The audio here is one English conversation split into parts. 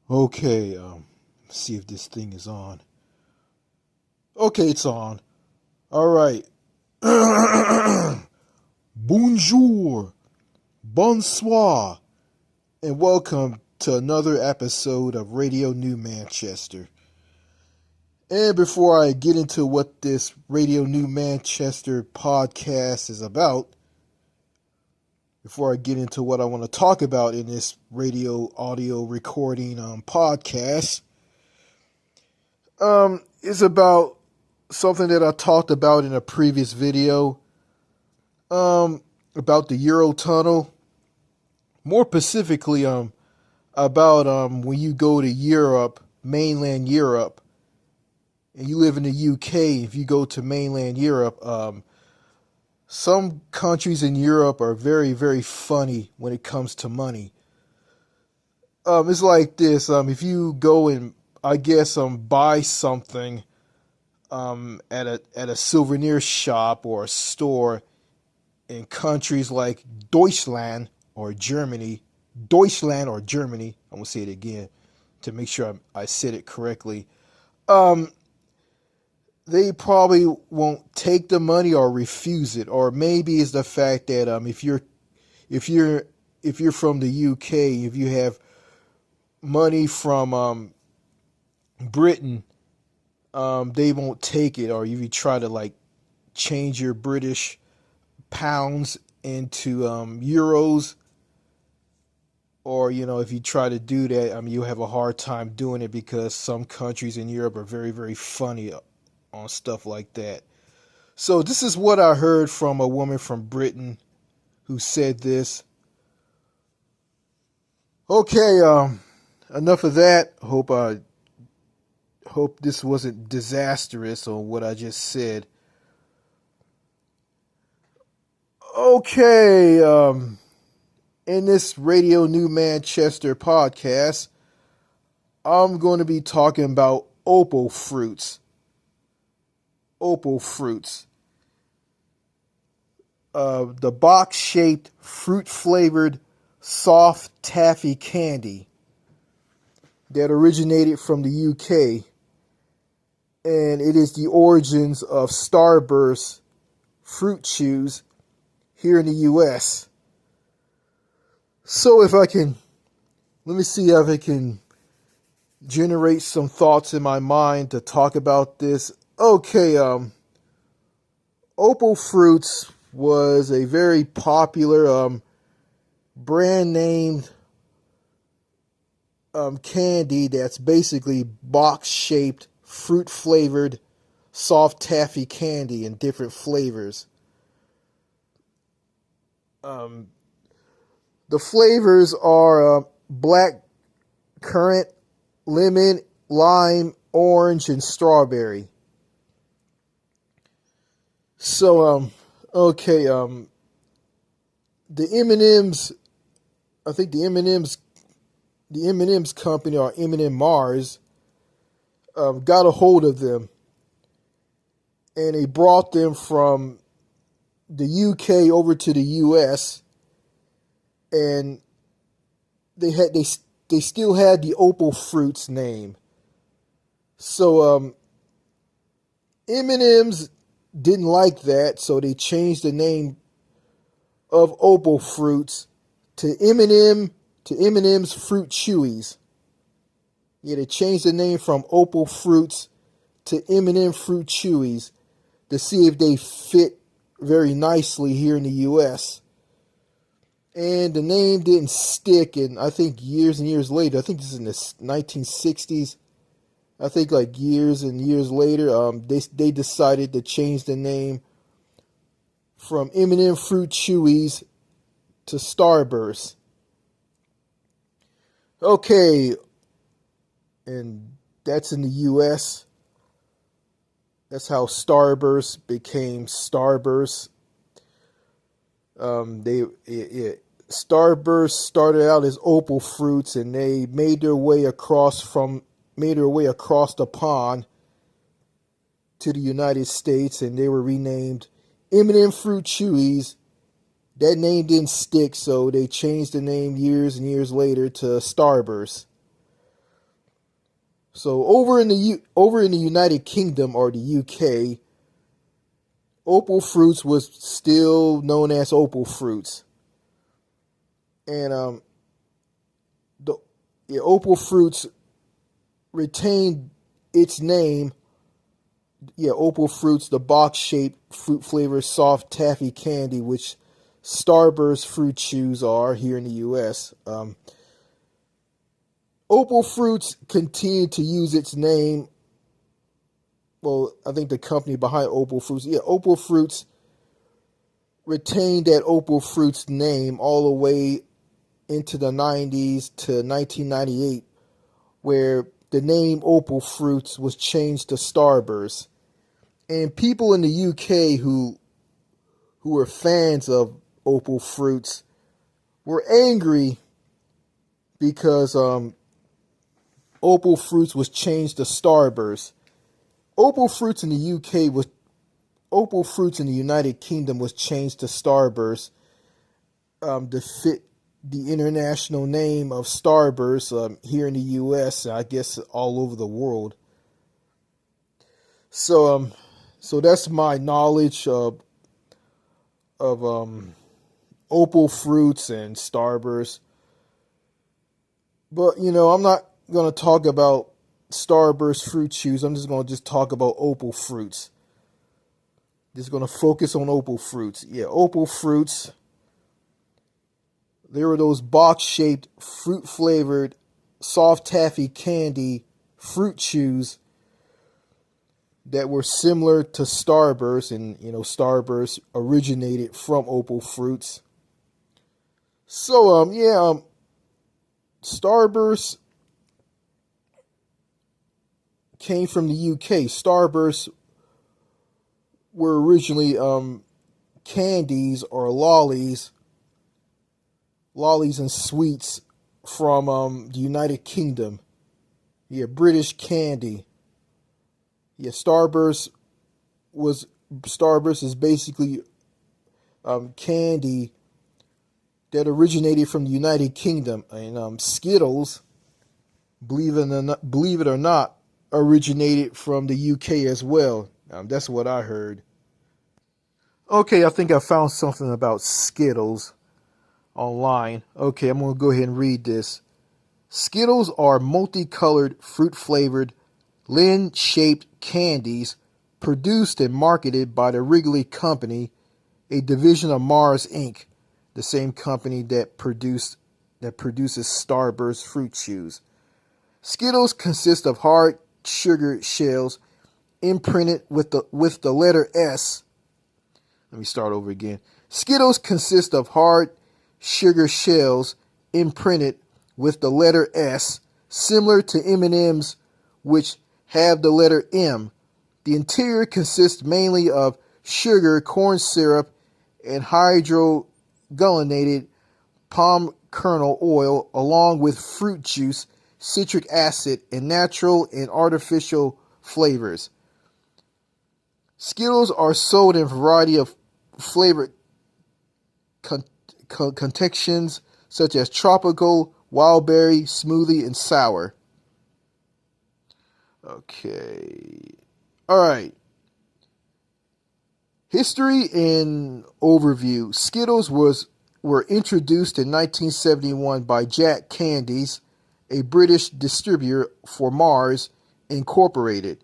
Okay, see if this thing is on. Okay, it's on. All right. Bonjour, bonsoir, and welcome to another episode of Radio New Manchester. And before I get into what this Radio New Manchester podcast is about, before I get into what I want to talk about in this radio audio recording podcast, it's about something that I talked about in a previous video about the Eurotunnel. More specifically, about when you go to Europe, mainland Europe, and you live in the UK. If you go to mainland Europe, some countries in Europe are very, very funny when it comes to money. It's like this. If you go and buy something at a souvenir shop or a store in countries like Deutschland or Germany. I'm gonna say it again to make sure I said it correctly. They probably won't take the money or refuse it, or maybe it's the fact that if you're from the UK, if you have money from Britain, they won't take it, or if you try to like change your British pounds into euros, or if you try to do that, you'll have a hard time doing it because some countries in Europe are very, very funny on stuff like that. So this is what I heard from a woman from Britain who said this. Okay, enough of that. Hope this wasn't disastrous on what I just said. Okay, in this Radio New Manchester podcast, I'm going to be talking about opal fruits. Opal fruits. The box-shaped, fruit-flavored, soft taffy candy that originated from the UK. And it is the origins of Starburst fruit chews here in the US. So let me see if I can generate some thoughts in my mind to talk about this. Okay, Opal Fruits was a very popular brand named candy that's basically box-shaped, fruit-flavored, soft taffy candy in different flavors. The flavors are black currant, lemon, lime, orange, and strawberry. So, okay, the M&M's, I think the M&M's company, or M&M Mars, got a hold of them, and they brought them from the UK over to the US, and they still had the Opal Fruits name. So M&M's didn't like that, so they changed the name of Opal Fruits to M&M's Fruit Chewies. Yeah, they changed the name from Opal Fruits to M&M Fruit Chewies to see if they fit very nicely here in the US. And the name didn't stick, and I think years and years later, I think this is in the 1960s, I think like years and years later, they decided to change the name from M&M Fruit Chewies to Starburst. Okay, and that's in the US. That's how Starburst became Starburst. Starburst started out as Opal Fruits, and they made their way across the pond to the United States, and they were renamed M&M Fruit Chewies. That name didn't stick, so they changed the name years and years later to Starburst. So over in the United Kingdom or the UK, Opal Fruits was still known as Opal Fruits, and the Opal Fruits retained its name. Yeah, Opal Fruits, the box-shaped fruit flavored soft taffy candy, which Starburst fruit chews are here in the U.S. Opal Fruits continued to use its name. Well, I think the company behind Opal Fruits, yeah, Opal Fruits retained that Opal Fruits name all the way into the 90s to 1998, where the name Opal Fruits was changed to Starburst. And people in the UK who were fans of Opal Fruits were angry because Opal Fruits was changed to Starburst. Opal Fruits in the UK was Opal Fruits in the United Kingdom was changed to Starburst to fit the international name of Starburst here in the U.S. I guess all over the world. So so that's my knowledge of Opal Fruits and Starburst. But I'm not gonna talk about Starburst fruit chews. I'm just gonna talk about Opal Fruits. Just gonna focus on Opal Fruits. Yeah, Opal Fruits. There were those box-shaped, fruit-flavored, soft taffy candy fruit chews that were similar to Starburst, and Starburst originated from Opal Fruits. So Starburst came from the UK. Starburst were originally candies or lollies and sweets from the United Kingdom. Yeah, British candy. Yeah, Starburst is basically candy that originated from the United Kingdom, and Skittles, believe it or not, originated from the UK as well. That's what I heard. Okay, I think I found something about Skittles online. Okay, I'm gonna go ahead and read this. Skittles are multicolored, fruit-flavored, lens-shaped candies produced and marketed by the Wrigley Company, a division of Mars Inc., the same company that produces Starburst fruit chews. Skittles consist of hard sugar shells imprinted with the letter S. Let me start over again. Skittles consist of hard sugar shells imprinted with the letter S, similar to M&Ms, which have the letter M. The interior consists mainly of sugar, corn syrup, and hydrogenated palm kernel oil, along with fruit juice, citric acid, and natural and artificial flavors. Skittles are sold in a variety of flavor confections such as tropical, wildberry, smoothie, and sour. Okay. All right. History and overview. Skittles were introduced in 1971 by Jack Candies, a British distributor for Mars Incorporated.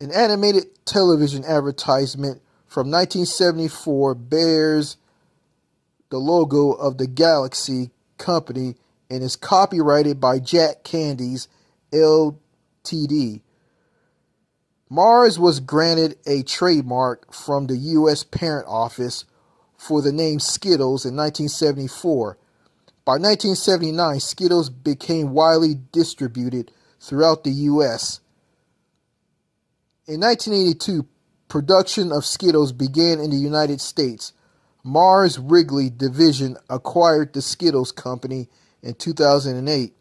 An animated television advertisement from 1974 bears the logo of the Galaxy Company and is copyrighted by Jack Candies Ltd. Mars was granted a trademark from the U.S. Patent Office for the name Skittles in 1974. By 1979, Skittles became widely distributed throughout the U.S. In 1982, production of Skittles began in the United States. Mars Wrigley division acquired the Skittles Company in 2008.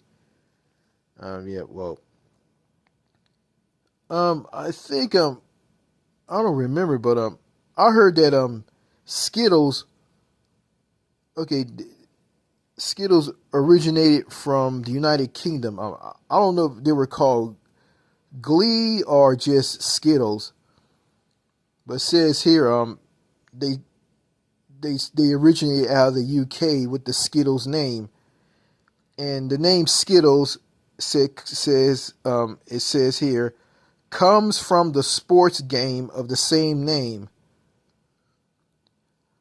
I think I don't remember, but I heard that Skittles. Okay, Skittles originated from the United Kingdom. I don't know if they were called Glee or just Skittles, but it says here they they originated out of the UK with the Skittles name, and the name Skittles it says here comes from the sports game of the same name.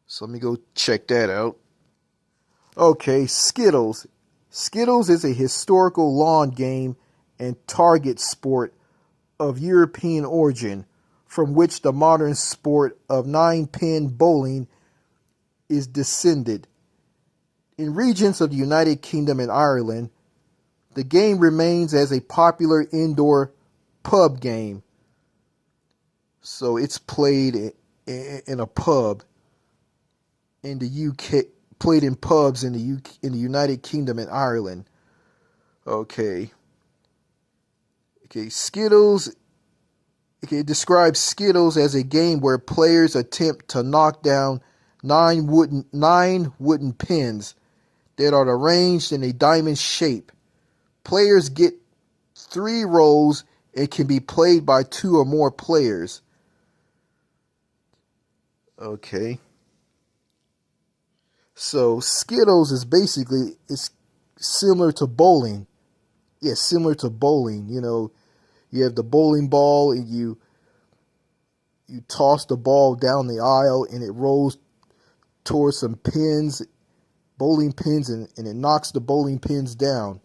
So let me go check that out. Okay, Skittles. Skittles is a historical lawn game and target sport of European origin, from which the modern sport of nine-pin bowling is descended. In regions of the United Kingdom and Ireland, the game remains as a popular indoor pub game. So it's played in a pub in the UK, played in pubs in the UK, in the United Kingdom and Ireland. Okay, Skittles. Okay, it describes Skittles as a game where players attempt to knock down nine wooden pins that are arranged in a diamond shape. Players get 3 rolls and can be played by 2 or more players. Okay. So Skittles is basically, it's similar to bowling. Yeah, similar to bowling. You know, you have the bowling ball and you toss the ball down the aisle and it rolls towards some pins, bowling pins, and it knocks the bowling pins down.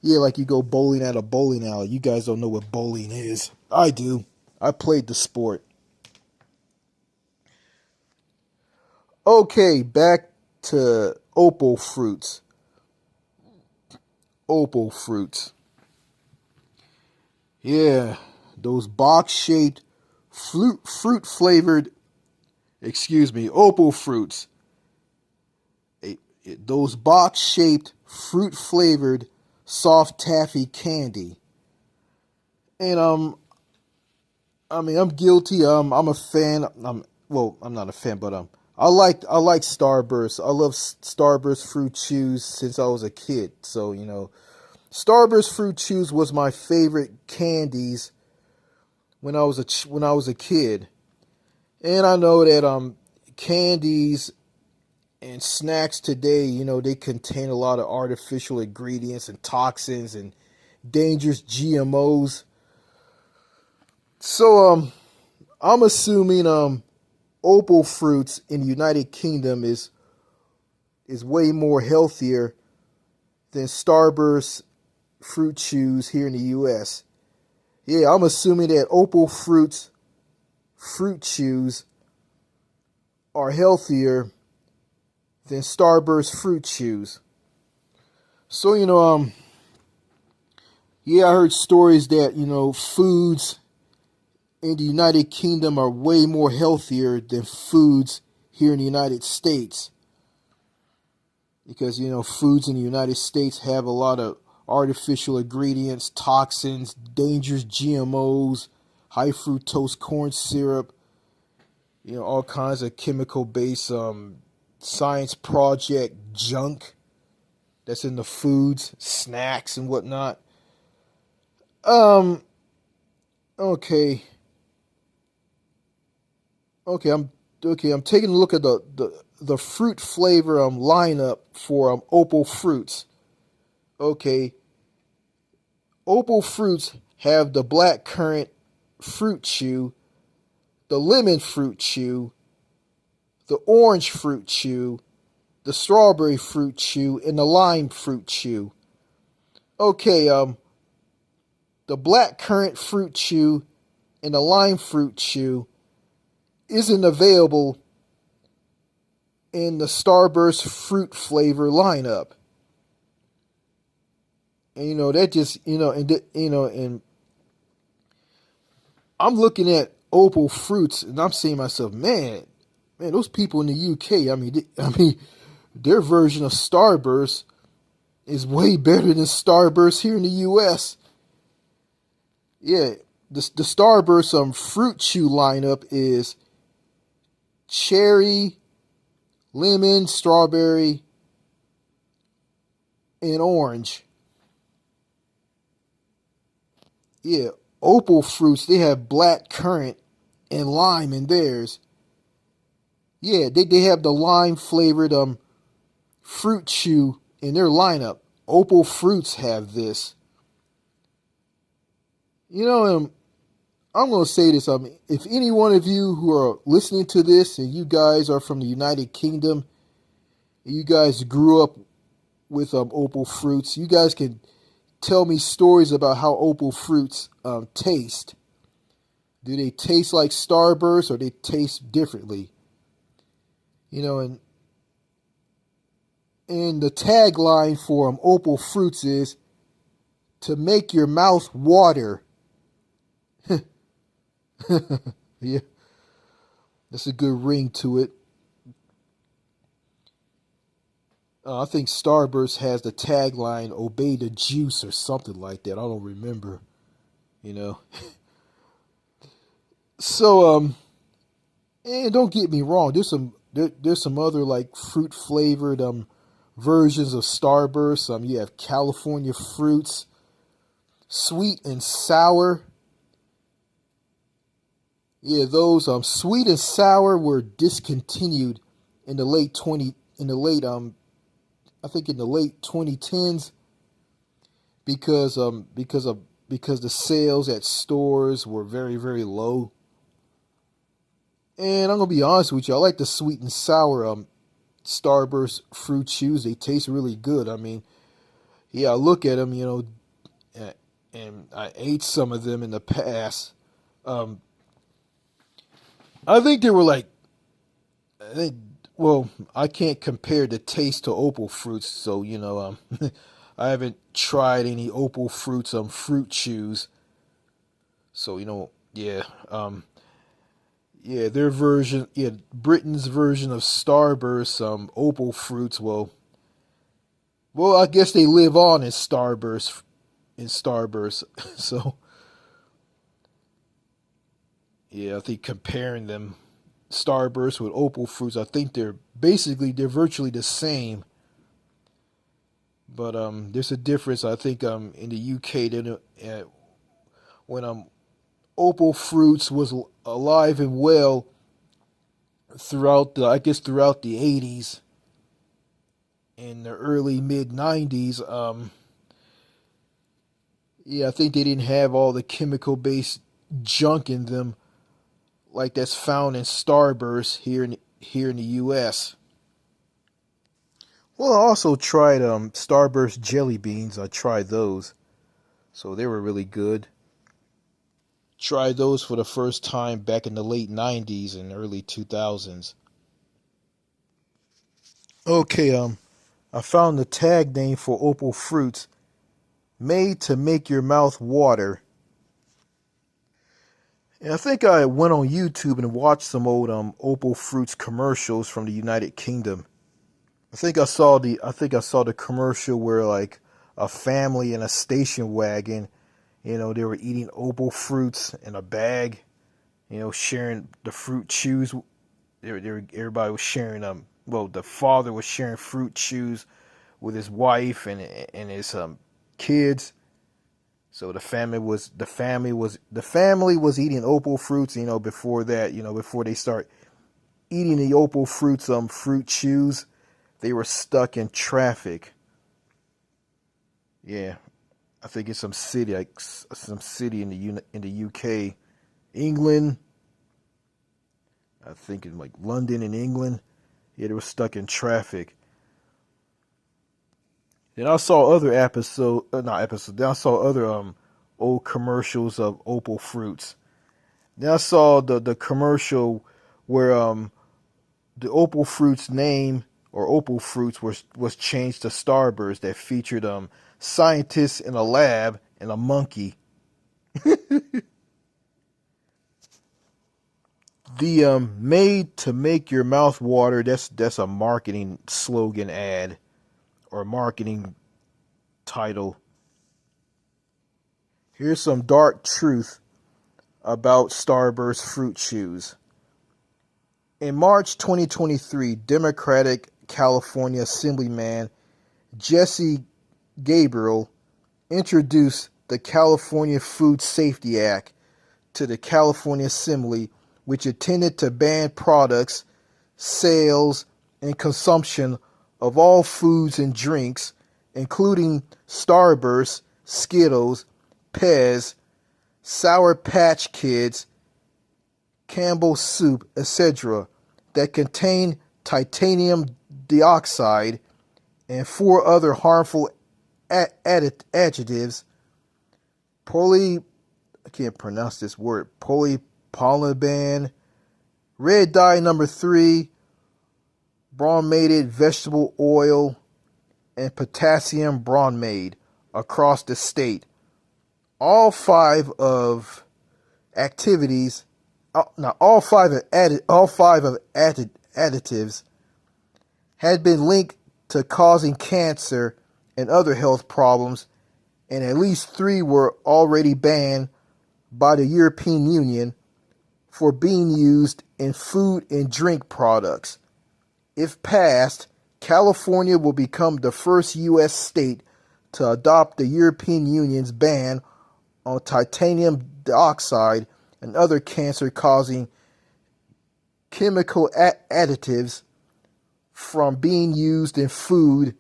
Yeah, like you go bowling at a bowling alley. You guys don't know what bowling is. I do. I played the sport. Okay, back to Opal fruits. Opal fruits. Yeah, those box-shaped fruit-flavored, Opal fruits. Those box-shaped fruit-flavored soft taffy candy. And I'm guilty. I'm a fan. I'm not a fan, but I like Starburst. I love Starburst fruit chews since I was a kid. So, you know, Starburst fruit chews was my favorite candies when I was a kid. And I know that candies and snacks today, you know, they contain a lot of artificial ingredients and toxins and dangerous GMOs. So I'm assuming Opal fruits in the United Kingdom is way more healthier than Starburst fruit chews here in the US. Yeah, I'm assuming that Opal fruits fruit chews are healthier than Starburst fruit chews. So, you know, yeah, I heard stories that, you know, foods in the United Kingdom are way more healthier than foods here in the United States. Because, you know, foods in the United States have a lot of artificial ingredients, toxins, dangerous GMOs, high fructose corn syrup, you know, all kinds of chemical-based science project junk that's in the foods, snacks, and whatnot. Okay. I'm taking a look at the fruit flavor lineup for Opal fruits. Okay. Opal fruits have the black currant fruit chew, the lemon fruit chew, the orange fruit chew, the strawberry fruit chew, and the lime fruit chew. Okay, the black currant fruit chew and the lime fruit chew isn't available in the Starburst fruit flavor lineup. And you know that just and I'm looking at Opal fruits and I'm saying to myself, man, those people in the UK, I mean, their version of Starburst is way better than Starburst here in the US. Yeah, the Starburst fruit chew lineup is cherry, lemon, strawberry, and orange. Yeah, Opal fruits, they have black currant and lime in theirs. Yeah, they have the lime flavored fruit chew in their lineup. Opal fruits have this. You know, I'm gonna say this. If any one of you who are listening to this and you guys are from the United Kingdom, you guys grew up with opal fruits, you guys can tell me stories about how opal fruits taste. Do they taste like Starburst or they taste differently? You know, and the tagline for opal fruits is to make your mouth water. Yeah, that's a good ring to it. I think Starburst has the tagline "Obey the juice" or something like that. I don't remember. You know. So and don't get me wrong. There's some other like fruit flavored versions of Starburst. You have California fruits, sweet and sour. Yeah, those sweet and sour were discontinued in the late 20 in the late I think in the late 2010s because the sales at stores were very low. And I'm gonna be honest with you, I like the sweet and sour Starburst fruit chews. They taste really good. I mean, yeah, I look at them, and I ate some of them in the past. Um, I think they were like, I think, well, I can't compare the taste to opal fruits, so I haven't tried any opal fruits fruit chews. So yeah, yeah, their version, yeah, Britain's version of Starburst, opal fruits. Well, I guess they live on in Starburst, So yeah, I think comparing them, Starburst with opal fruits, I think they're virtually the same. But there's a difference. I think in the UK, when opal fruits was alive and well throughout the 80s and the early mid 90s. Yeah, I think they didn't have all the chemical based junk in them like that's found in Starburst here in the US. Well, I also tried Starburst jelly beans. I tried those. So they were really good. Tried those for the first time back in the late 90s and early 2000s. Okay, I found the tag name for opal fruits, made to make your mouth water. And I think I went on YouTube and watched some old opal fruits commercials from the United Kingdom. I think I saw the commercial where like a family in a station wagon, they were eating opal fruits in a bag, sharing the fruit chews. Everybody was sharing well, the father was sharing fruit chews with his wife and his kids. So the family was eating opal fruits, before that, before they start eating the opal fruits fruit chews, they were stuck in traffic. Yeah, I think it's some city in the UK, England. I think in like London in England. Yeah, they were stuck in traffic. Then I saw other not episode. Then I saw other old commercials of opal fruits. Then I saw the commercial where the opal fruits name or opal fruits was changed to Starburst that featured scientists in a lab and a monkey. The made to make your mouth water, that's a marketing slogan ad or marketing title. Here's some dark truth about Starburst fruit chews. In March 2023, Democratic California Assemblyman Jesse Gabriel introduced the California Food Safety Act to the California Assembly, which intended to ban products, sales, and consumption of all foods and drinks, including Starburst, Skittles, Pez, Sour Patch Kids, Campbell's Soup, etc., that contain titanium dioxide and four other harmful adjectives: I can't pronounce this word, polypolylban, red dye number 3, brominated vegetable oil, and potassium bromide across the state. All five of activities, now all five of additives had been linked to causing cancer and other health problems, and at least 3 were already banned by the European Union for being used in food and drink products. If passed, California will become the first U.S. state to adopt the European Union's ban on titanium dioxide and other cancer-causing chemical additives from being used in food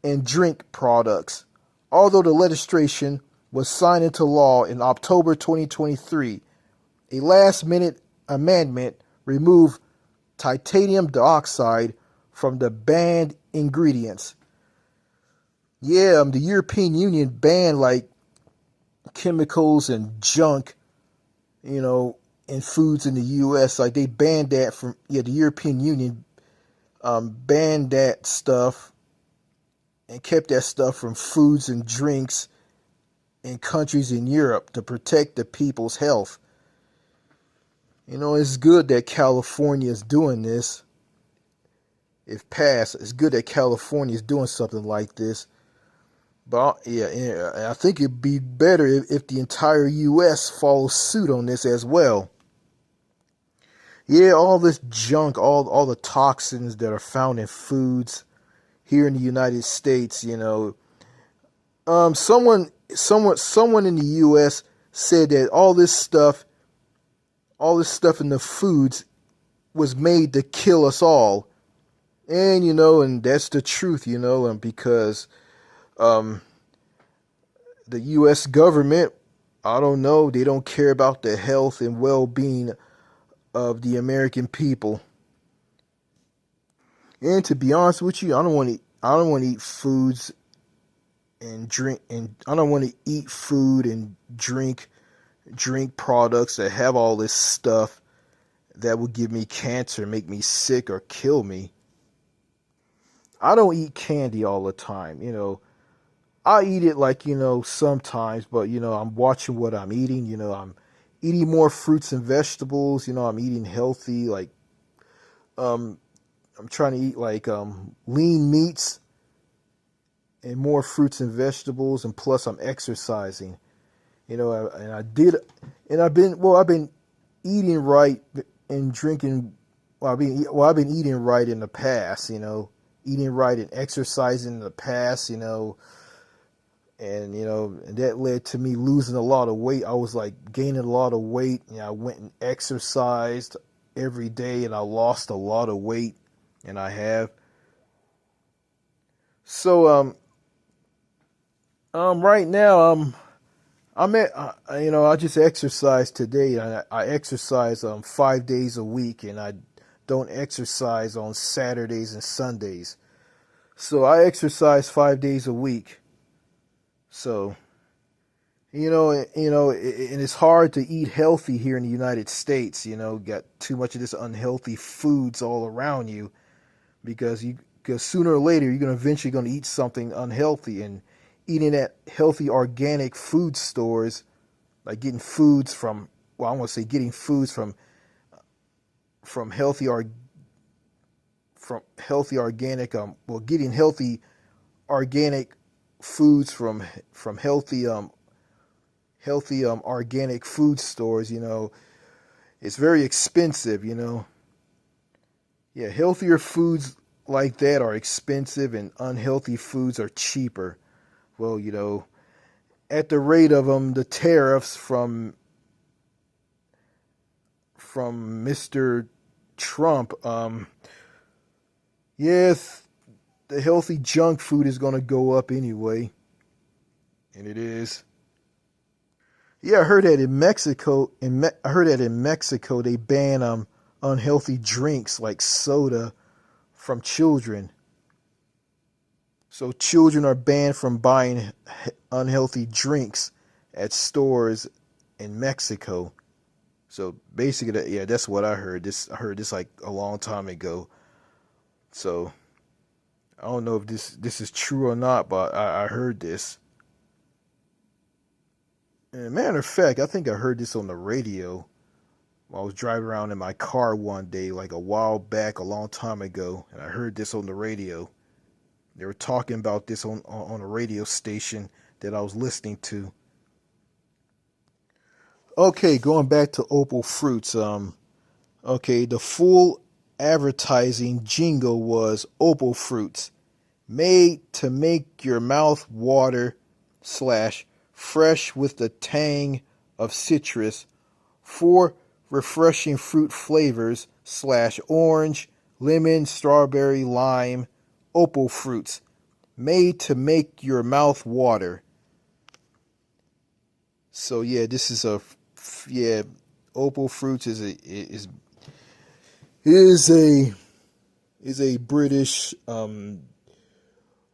and drink products. Although the legislation was signed into law in October 2023, a last-minute amendment removed titanium dioxide from the banned ingredients. Yeah, the European Union banned like chemicals and junk, in foods in the U.S. Like they banned that from, the European Union banned that stuff and kept that stuff from foods and drinks in countries in Europe to protect the people's health. It's good that California is doing this. If passed, it's good that California is doing something like this. But I think it'd be better if the entire U.S. follows suit on this as well. Yeah, all this junk, all the toxins that are found in foods here in the United States, someone in the U.S. said that all this stuff in the foods was made to kill us all. And, and that's the truth, and because the U.S. government, I don't know, they don't care about the health and well-being of the American people. And to be honest with you, I don't want to eat foods and drink, and I don't want to eat food and drink products that have all this stuff that will give me cancer, make me sick, or kill me. I don't eat candy all the time, I eat it sometimes, but I'm watching what I'm eating. I'm eating more fruits and vegetables. I'm eating healthy. I'm trying to eat lean meats and more fruits and vegetables, and plus I'm exercising. I've been eating right and drinking. I've been eating right in the past. Eating right and exercising in the past. And that led to me losing a lot of weight. I was gaining a lot of weight, and I went and exercised every day, and I lost a lot of weight, and I have. So right now I just exercised today. I exercise 5 days a week, and I don't exercise on Saturdays and Sundays. So I exercise 5 days a week. So, and it's hard to eat healthy here in the United States. Got too much of this unhealthy foods all around you, because sooner or later you're eventually going to eat something unhealthy. And eating at healthy organic food stores, like getting foods from, getting foods from healthy organic, getting healthy organic foods from healthy organic food stores, it's very expensive. Healthier foods like that are expensive, and unhealthy foods are cheaper. Well, at the rate of the tariffs from Mr. Trump, yes, the healthy junk food is going to go up anyway, and it is. Yeah, I heard that in Mexico. I heard that in Mexico they ban unhealthy drinks like soda from children. So children are banned from buying unhealthy drinks at stores in Mexico. So basically, yeah, that's what I heard. I heard this like a long time ago. So I don't know if this is true or not, but I heard this. And matter of fact, I think I heard this on the radio while I was driving around in my car one day, like a while back, a long time ago, and I heard this on the radio. They were talking about this on a radio station that I was listening to. Okay, going back to Opal Fruits. Okay, the full advertising jingle was Opal Fruits, made to make your mouth water slash fresh with the tang of citrus, 4 refreshing fruit flavors slash orange, lemon, strawberry, lime, Opal Fruits, made to make your mouth water. So yeah, this is Opal Fruits is a British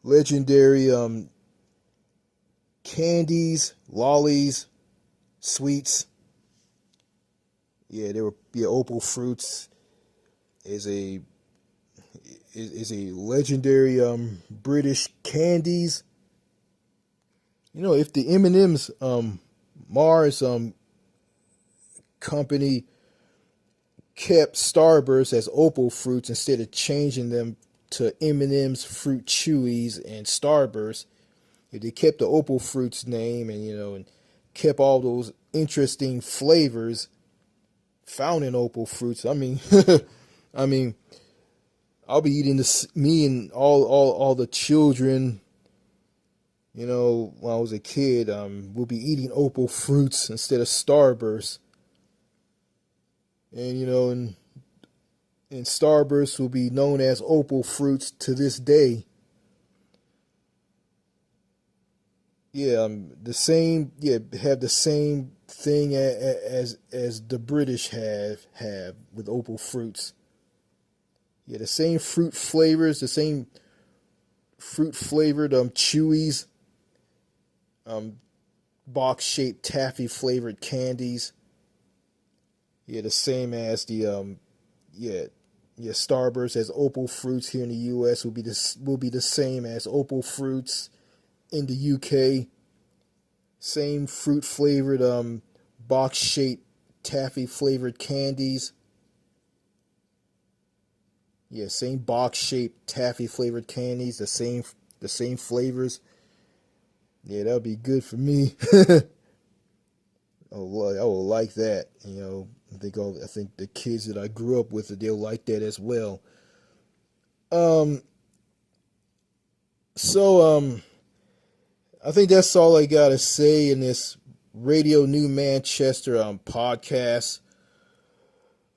legendary candies, lollies, sweets. Yeah, Opal Fruits is a legendary British candies. If the M&M's Mars company kept Starburst as Opal Fruits instead of changing them to M&M's Fruit Chewies and Starburst, if they kept the Opal Fruits name and kept all those interesting flavors found in Opal Fruits, I mean, I mean, I'll be eating this. Me and all the children, when I was a kid, we'll be eating Opal Fruits instead of Starburst, and and Starburst will be known as Opal Fruits to this day. Yeah, the same. Yeah, have the same thing as the British have with Opal Fruits. Yeah, the same fruit flavors, the same fruit flavored chewies, box shaped taffy flavored candies. Yeah, the same as the Starburst as Opal Fruits here in the U.S. will be the same as Opal Fruits in the U.K. Same fruit flavored box shaped taffy flavored candies. Yeah, same box shaped taffy flavored candies, the same flavors. Yeah, that would be good for me. I will like that. I think the kids that I grew up with, they'll like that as well. Um, so I think that's all I gotta say in this Radio New Manchester podcast.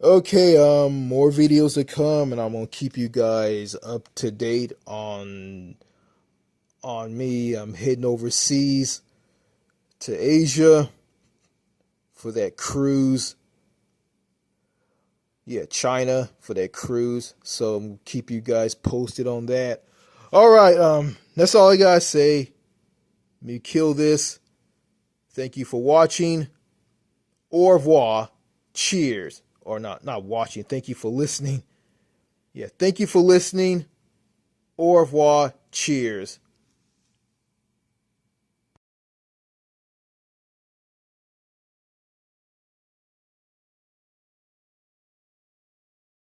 Okay, more videos to come, and I'm gonna keep you guys up to date on me. I'm heading overseas to Asia for that cruise. Yeah, China for that cruise. So I'm gonna keep you guys posted on that. All right, that's all I gotta say. Let me kill this. Thank you for watching. Au revoir. Cheers. Or not watching. Thank you for listening. Yeah, thank you for listening. Au revoir. Cheers.